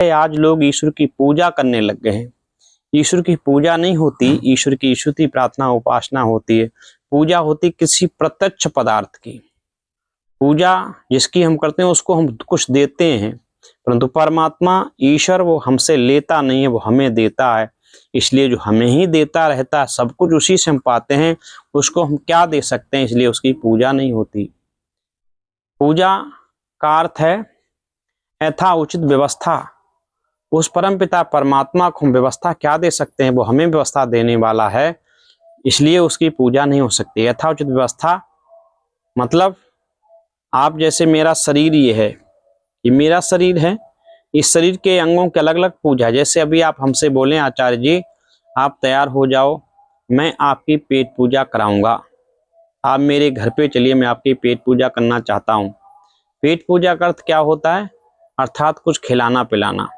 आज लोग ईश्वर की पूजा करने लग गए हैं। ईश्वर की पूजा नहीं होती, ईश्वर की स्तुति प्रार्थना उपासना होती है। पूजा होती किसी प्रत्यक्ष पदार्थ की। पूजा जिसकी हम करते हैं उसको हम कुछ देते हैं, परंतु परमात्मा ईश्वर वो हमसे लेता नहीं है, वो हमें देता है। इसलिए जो हमें ही देता रहता है, सब कुछ उसी से हम पाते हैं, उसको हम क्या दे सकते हैं, इसलिए उसकी पूजा नहीं होती। पूजा का अर्थ है यथा उचित व्यवस्था। उस परमपिता परमात्मा को हम व्यवस्था क्या दे सकते हैं, वो हमें व्यवस्था देने वाला है, इसलिए उसकी पूजा नहीं हो सकती। यथाउचित व्यवस्था मतलब आप जैसे मेरा शरीर ये है, ये मेरा शरीर है, इस शरीर के अंगों के अलग अलग पूजा है। जैसे अभी आप हमसे बोलें आचार्य जी आप तैयार हो जाओ, मैं आपकी पेट पूजा कराऊंगा, आप मेरे घर पे चलिए, मैं आपकी पेट पूजा करना चाहता हूँ। पेट पूजा का अर्थ क्या होता है, अर्थात कुछ खिलाना पिलाना।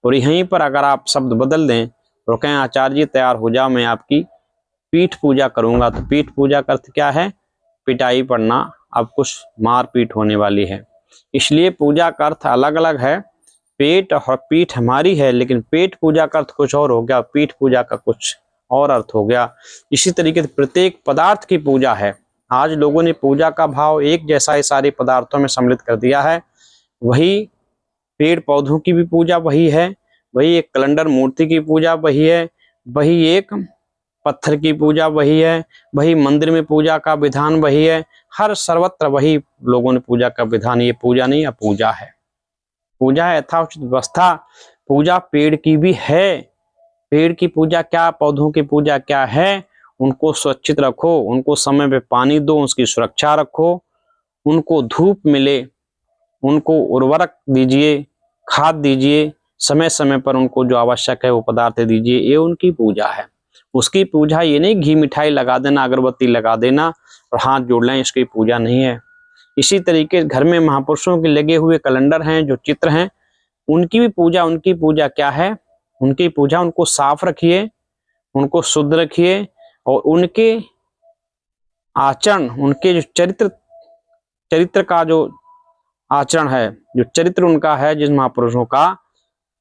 और यहीं पर अगर आप शब्द बदल दें और कहें आचार्य जी तैयार हो जाओ, मैं आपकी पीठ पूजा करूंगा, तो पीठ पूजा का अर्थ क्या है, पिटाई पड़ना, अब कुछ मार पीट होने वाली है। इसलिए पूजा का अर्थ अलग अलग है। पेट और पीठ हमारी है, लेकिन पेट पूजा का अर्थ कुछ और हो गया, पीठ पूजा का कुछ और अर्थ हो गया। इसी तरीके से प्रत्येक पदार्थ की पूजा है। आज लोगों ने पूजा का भाव एक जैसा ही सारे पदार्थों में सम्मिलित कर दिया है। वही पेड़ पौधों की भी पूजा वही है, वही एक कैलेंडर मूर्ति की पूजा वही है, वही एक पत्थर की पूजा वही है, वही मंदिर में पूजा का विधान वही है, हर सर्वत्र वही लोगों ने पूजा का विधान। ये पूजा नहीं, अपूजा है। पूजा है यथाउचित व्यवस्था। पूजा पेड़ की भी है। पेड़ की पूजा क्या, पौधों की पूजा क्या है, उनको सुरक्षित रखो, उनको समय पे पानी दो, उसकी सुरक्षा रखो, उनको धूप मिले, उनको उर्वरक दीजिए, खाद दीजिए, समय समय पर उनको जो आवश्यक है वो पदार्थ दीजिए, ये उनकी पूजा है। उसकी पूजा ये नहीं घी मिठाई लगा देना, अगरबत्ती लगा देना और हाथ जोड़ लें, इसकी पूजा नहीं है। इसी तरीके घर में महापुरुषों के लगे हुए कैलेंडर हैं, जो चित्र हैं, उनकी भी पूजा, उनकी पूजा क्या है, उनकी पूजा उनको साफ रखिए, उनको शुद्ध रखिए और उनके आचरण, उनके जो चरित्र का जो आचरण है, जो चरित्र उनका है, जिस महापुरुषों का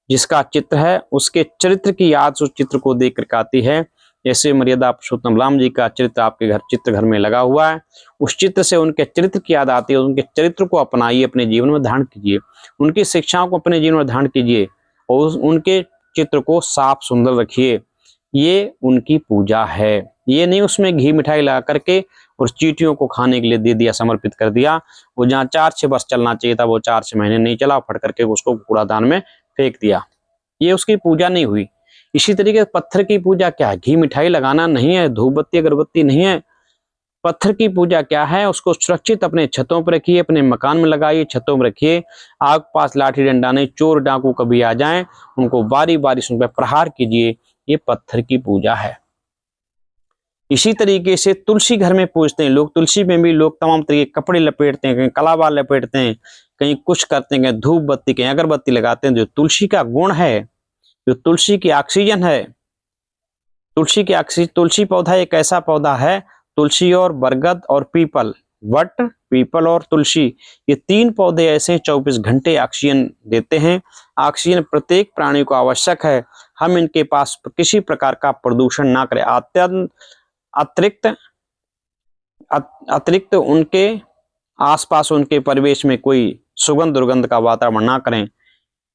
जिसका चित्र है, उसके चरित्र की याद उस चित्र को देख कर आती है। जैसे मर्यादा पुरुषोत्तम राम जी का चित्र आपके घर में लगा हुआ है, उस चित्र से उनके चरित्र की याद आती है। उनके चरित्र को अपनाइए, अपने जीवन में धारण कीजिए, उनकी शिक्षाओं को अपने जीवन में धारण कीजिए और उनके चित्र को साफ सुंदर रखिए। ये उनकी पूजा है। ये नहीं उसमें घी मिठाई लगा करके और चींटियों को खाने के लिए दे दिया, समर्पित कर दिया। वो जहाँ 4-6 वर्ष चलना चाहिए था वो 4-6 महीने नहीं चला, फट करके उसको कूड़ादान में फेंक दिया। ये उसकी पूजा नहीं हुई। इसी तरीके से पत्थर की पूजा क्या है, घी मिठाई लगाना नहीं है, धूप बत्ती अगरबत्ती नहीं है। पत्थर की पूजा क्या है, उसको सुरक्षित अपने छतों पर रखिए, अपने मकान में लगाइए, छतों में रखिए। आग पास लाठी डंडा नहीं, चोर डाकू कभी आ जाएं, उनको बारी बारी उन पर प्रहार कीजिए। ये पत्थर की पूजा है। इसी तरीके से तुलसी घर में पूजते हैं लोग। तुलसी में भी लोग तमाम तरीके के कपड़े लपेटते हैं, कहीं कलावा लपेटते हैं, कहीं कुछ करते हैं, कहीं धूप बत्ती, कहीं अगरबत्ती लगाते हैं। जो तुलसी का गुण है, जो तुलसी की ऑक्सीजन है, तुलसी पौधा एक ऐसा पौधा है, तुलसी और बरगद और पीपल, वट पीपल और तुलसी, ये 3 पौधे ऐसे 24 घंटे ऑक्सीजन देते हैं। ऑक्सीजन प्रत्येक प्राणी को आवश्यक है। हम इनके पास किसी प्रकार का प्रदूषण ना करें, अतिरिक्त उनके आसपास, उनके परिवेश में कोई सुगंध दुर्गंध का वातावरण ना करें।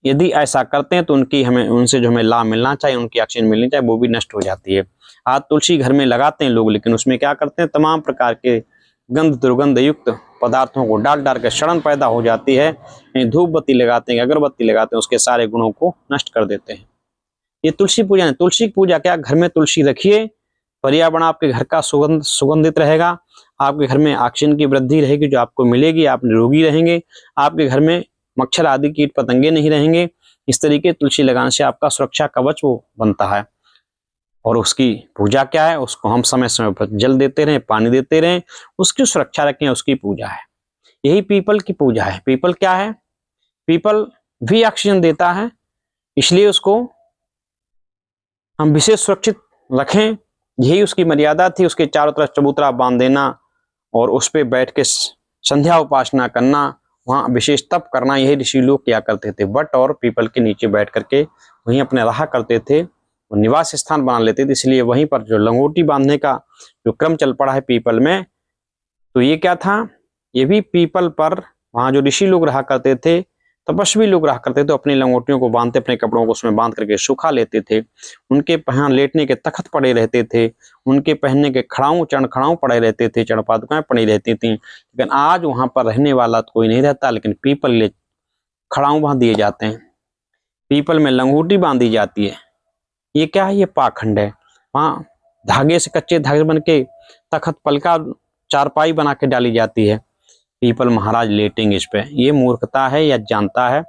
यदि ऐसा करते हैं तो उनसे जो हमें लाभ मिलना चाहिए, उनकी ऑक्सीजन मिलनी चाहिए, वो भी नष्ट हो जाती है। आज तुलसी घर में लगाते हैं लोग, लेकिन उसमें क्या करते हैं, तमाम प्रकार के गंध दुर्गंध युक्त पदार्थों को डाल डाल कर सड़न पैदा हो जाती है। धूप बत्ती लगाते हैं, अगरबत्ती लगाते हैं, उसके सारे गुणों को नष्ट कर देते हैं। ये तुलसी पूजा है। तुलसी की पूजा क्या, घर में तुलसी रखिए, पर्यावरण आपके घर का सुगंधित रहेगा, आपके घर में ऑक्सीजन की वृद्धि रहेगी जो आपको मिलेगी, आप निरोगी रहेंगे, आपके घर में मच्छर आदि कीट पतंगे नहीं रहेंगे। इस तरीके तुलसी लगाने से आपका सुरक्षा कवच वो बनता है। और उसकी पूजा क्या है, उसको हम समय समय पर जल देते रहें, पानी देते रहें, उसकी सुरक्षा रखें, उसकी पूजा है। यही पीपल की पूजा है। पीपल क्या है, पीपल भी ऑक्सीजन देता है, इसलिए उसको हम विशेष सुरक्षित रखें। यही उसकी मर्यादा थी। उसके चारों तरफ चबूतरा बांध देना और उस पर बैठ के संध्या उपासना करना, वहाँ विशेष तप करना यही ऋषि लोग किया करते थे। वट और पीपल के नीचे बैठ करके वहीं अपने रहा करते थे, वो निवास स्थान बना लेते थे। इसलिए वहीं पर जो लंगोटी बांधने का जो क्रम चल पड़ा है पीपल में, तो ये क्या था, ये भी पीपल पर वहाँ जो ऋषि लोग रहा करते थे, तपस्वी लोग रहा करते थे, अपनी लंगोटियों को बांधते, अपने कपड़ों को उसमें बांध करके सुखा लेते थे। उनके यहाँ लेटने के तख्त पड़े रहते थे, उनके पहनने के खड़ाऊं चरण खड़ाऊं पड़े रहते थे, चरण पादुकाएं पड़ी रहती थी। लेकिन आज वहां पर रहने वाला तो कोई नहीं रहता, लेकिन पीपल ले खड़ाऊं बांध दिए जाते हैं, पीपल में लंगोटी बांधी जाती है। ये क्या है, ये पाखंड है। वहाँ धागे से, कच्चे धागे बन के तख्त पलका चारपाई बना के डाली जाती है, पीपल महाराज लेटेंगे इस पे। ये मूर्खता है या जानता है।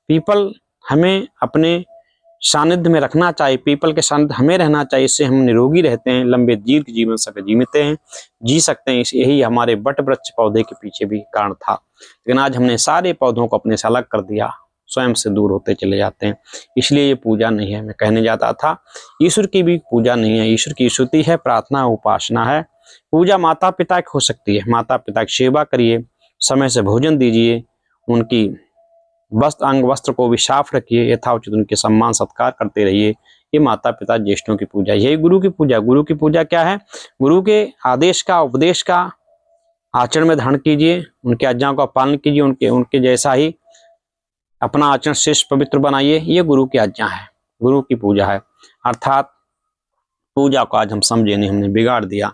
पीपल हमें अपने सानिध्य में रखना चाहिए, पीपल के सानिध्य हमें रहना चाहिए, इससे हम निरोगी रहते हैं, लंबे दीर्घ जीवन सक जीते हैं, जी सकते हैं। यही हमारे बट वृक्ष पौधे के पीछे भी कारण था। लेकिन आज हमने सारे पौधों को अपने से अलग कर दिया, स्वयं से दूर होते चले जाते हैं। इसलिए ये पूजा नहीं है। मैं कहने जाता था, ईश्वर की भी पूजा नहीं है, ईश्वर की स्तुति है, प्रार्थना उपासना है। पूजा माता पिता की हो सकती है, माता पिता की सेवा करिए, समय से भोजन दीजिए, उनकी वस्त्र अंग वस्त्र को भी साफ रखिए, यथाउचित उनके सम्मान सत्कार करते रहिए। ये माता पिता ज्येष्ठों की पूजा, यही गुरु की पूजा। गुरु की पूजा क्या है, गुरु के आदेश का उपदेश का आचरण में धारण कीजिए, उनके आज्ञाओं का पालन कीजिए, उनके जैसा ही अपना आचरण श्रेष्ठ पवित्र बनाइए। ये गुरु की आज्ञा है, गुरु की पूजा है। अर्थात पूजा को आज हम समझे नहीं, हमने बिगाड़ दिया।